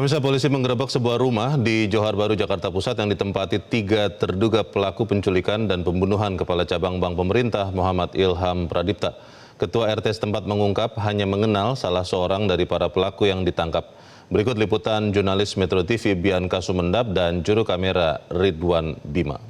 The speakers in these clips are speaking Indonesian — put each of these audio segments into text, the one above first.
Pemirsa, polisi menggerebek sebuah rumah di Johar Baru, Jakarta Pusat yang ditempati 3 terduga pelaku penculikan dan pembunuhan Kepala Cabang Bank Pemerintah Muhammad Ilham Pradipta. Ketua RT setempat mengungkap hanya mengenal salah seorang dari para pelaku yang ditangkap. Berikut liputan jurnalis Metro TV Bianca Sumendap dan juru kamera Ridwan Bima.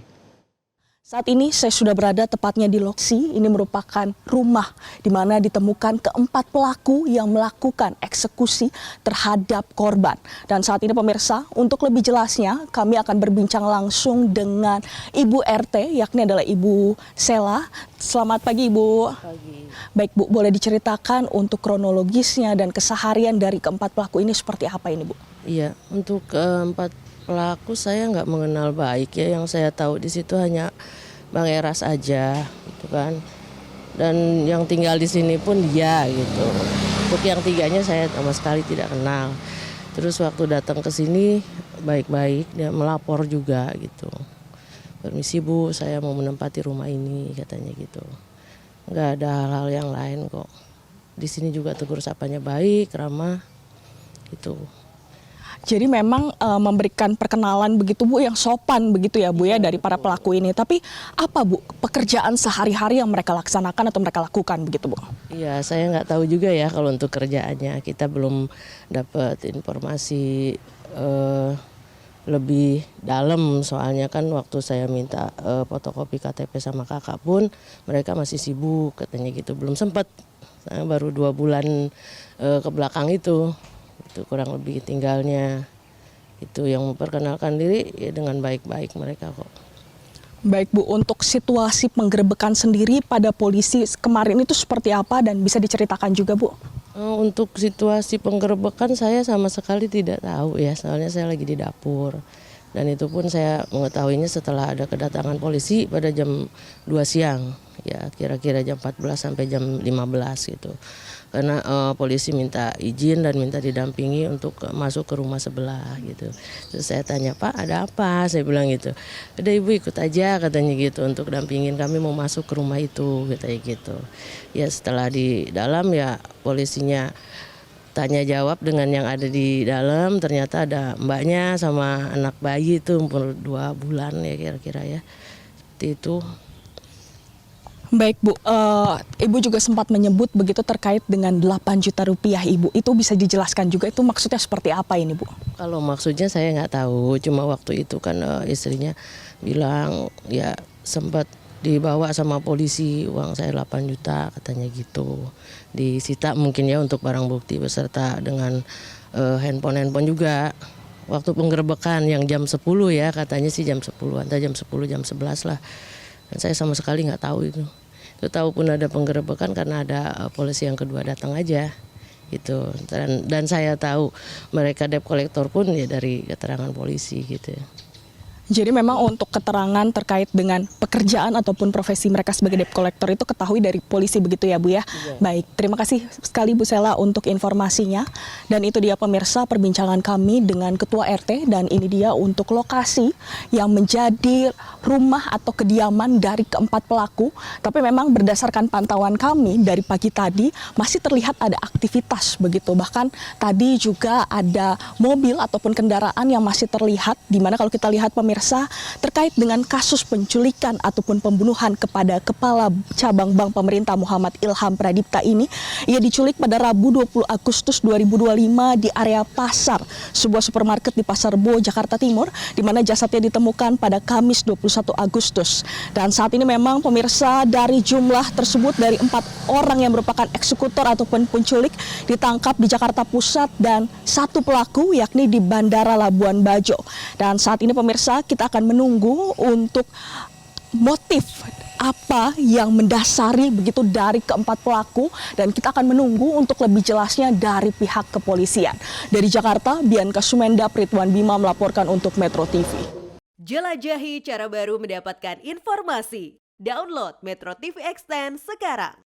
Saat ini saya sudah berada tepatnya di lokasi. Ini merupakan rumah di mana ditemukan keempat pelaku yang melakukan eksekusi terhadap korban. Dan saat ini pemirsa, untuk lebih jelasnya kami akan berbincang langsung dengan Ibu RT, yakni adalah Ibu Sela. Selamat pagi Ibu. Pagi. Baik Bu, boleh diceritakan untuk kronologisnya dan keseharian dari keempat pelaku ini seperti apa ini Bu? Iya, untuk keempat pelaku saya nggak mengenal baik ya, yang saya tahu di situ hanya Bang Eras aja, gitu kan. Dan yang tinggal di sini pun dia gitu. Untuk yang tiganya saya sama sekali tidak kenal. Terus waktu datang ke sini baik-baik, dia melapor juga gitu. Permisi Bu, saya mau menempati rumah ini, katanya gitu. Nggak ada hal-hal yang lain kok. Di sini juga tegur sapanya baik, ramah, gitu. Jadi memang memberikan perkenalan begitu Bu yang sopan begitu ya Bu ya dari para pelaku ini. Tapi apa Bu pekerjaan sehari-hari yang mereka laksanakan atau mereka lakukan begitu Bu? Iya, saya nggak tahu juga ya kalau untuk kerjaannya. Kita belum dapat informasi lebih dalam, soalnya kan waktu saya minta fotokopi KTP sama kakak pun mereka masih sibuk katanya gitu. Belum sempat, saya baru 2 bulan ke belakang itu kurang lebih tinggalnya. Itu yang memperkenalkan diri ya dengan baik-baik mereka kok. Baik Bu, untuk situasi penggerebekan sendiri pada polisi kemarin itu seperti apa dan bisa diceritakan juga Bu? Untuk situasi penggerebekan saya sama sekali tidak tahu ya, soalnya saya lagi di dapur. Dan itu pun saya mengetahuinya setelah ada kedatangan polisi pada jam 2 siang. Ya kira-kira jam 14 sampai jam 15 gitu. Karena polisi minta izin dan minta didampingi untuk masuk ke rumah sebelah gitu. Terus saya tanya, Pak ada apa? Saya bilang gitu. Udah Ibu ikut aja katanya gitu untuk dampingin kami mau masuk ke rumah itu katanya gitu. Ya setelah di dalam ya polisinya tanya jawab dengan yang ada di dalam, ternyata ada mbaknya sama anak bayi itu umur 2 bulan ya kira-kira ya. Seperti itu. Baik Bu, Ibu juga sempat menyebut begitu terkait dengan 8 juta rupiah Ibu. Itu bisa dijelaskan juga itu maksudnya seperti apa ini Bu? Kalau maksudnya saya nggak tahu, cuma waktu itu kan istrinya bilang ya sempat dibawa sama polisi uang saya 8 juta katanya gitu. Disita mungkin ya untuk barang bukti beserta dengan handphone juga. Waktu penggerebekan yang jam 10 ya, katanya sih jam 10, antara jam 10 jam 11 lah. Dan saya sama sekali nggak tahu itu. Itu tahu pun ada penggerebekan karena ada polisi yang kedua datang aja gitu. Dan saya tahu mereka debt collector pun ya dari keterangan polisi gitu. Jadi memang untuk keterangan terkait dengan pekerjaan ataupun profesi mereka sebagai debt collector itu ketahui dari polisi begitu ya Bu ya? Iya. Baik, terima kasih sekali Bu Sela untuk informasinya. Dan itu dia pemirsa perbincangan kami dengan Ketua RT dan ini dia untuk lokasi yang menjadi rumah atau kediaman dari keempat pelaku. Tapi memang berdasarkan pantauan kami dari pagi tadi masih terlihat ada aktivitas begitu. Bahkan tadi juga ada mobil ataupun kendaraan yang masih terlihat di mana kalau kita lihat pemirsa terkait dengan kasus penculikan ataupun pembunuhan kepada Kepala Cabang Bank Pemerintah Muhammad Ilham Pradipta ini. Ia diculik pada Rabu 20 Agustus 2025 di area pasar, sebuah supermarket di Pasar Bo, Jakarta Timur, di mana jasadnya ditemukan pada Kamis 21 Agustus. Dan saat ini memang pemirsa dari jumlah tersebut dari 4 orang yang merupakan eksekutor ataupun penculik ditangkap di Jakarta Pusat dan 1 pelaku yakni di Bandara Labuan Bajo. Dan saat ini pemirsa kita akan menunggu untuk motif apa yang mendasari begitu dari keempat pelaku dan kita akan menunggu untuk lebih jelasnya dari pihak kepolisian. Dari Jakarta, Bianca Sumendap, Ridwan Bima melaporkan untuk Metro TV. Jelajahi cara baru mendapatkan informasi. Download Metro TV Extend sekarang.